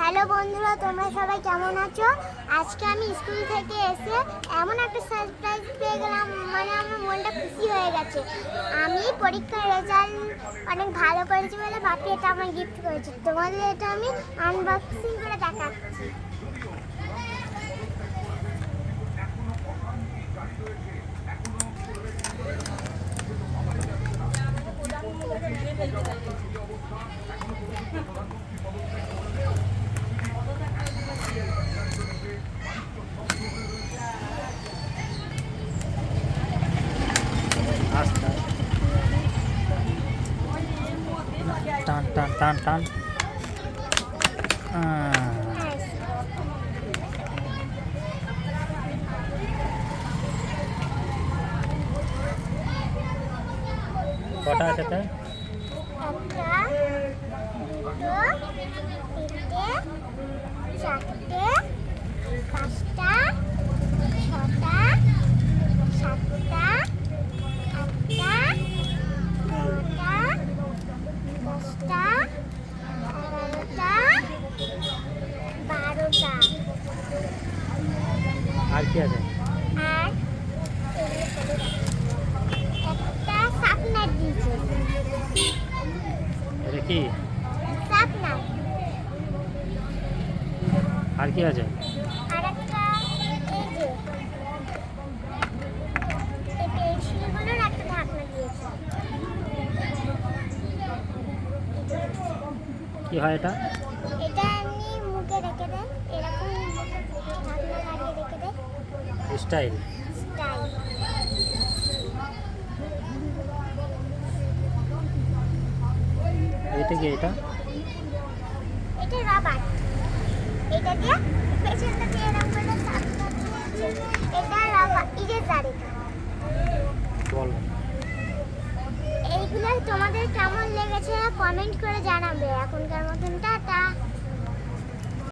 Hello বন্ধুরা, তোমরা সবাই কেমন আছো? আজকে আমি স্কুল থেকে এসে এমন একটা সারপ্রাইজ পেয়ে গেলাম, মানে আমার মনটা খুশি হয়ে গেছে। আমি পরীক্ষার রেজাল্ট অনেক ভালো করেছি বলে বাপি এটা আমার গিফট করেছে। তোমাদের এটা আমি আনবক্সিং করে দেখাচ্ছি। টান টান টান টান কটা আছে তাই? একটা, দুটো, তিনটে, চারটে, পাঁচটা, ছটা, সাতটা, আটটা, নটা, দশটা, 11টা, 12টা। আর কি আছে? আর একটা শাপনার দিয়েছে। এটা কি? শাপনার। আর কি আছে? আর একটা এই যে এই পেন্সিলগুলোর একটা ঢাকনা দিয়েছে। কি হয় এটা? এটা এমনি মুখে রেখে দেন, এরকম ঢাকনা লাগিয়ে রেখে দেন। স্টাইল। স্টাইল। এটা কি? এটা এটা রাবার। এটা দিয়ে পেছনটা দিয়ে এরকম করে ঢাকনা দিয়েছে। এটা রাবার ইরেজার। এটা বল। এইগুলো তোমাদের কেমন লেগেছে কমেন্ট করে জানাবে। এখনকার মতনটা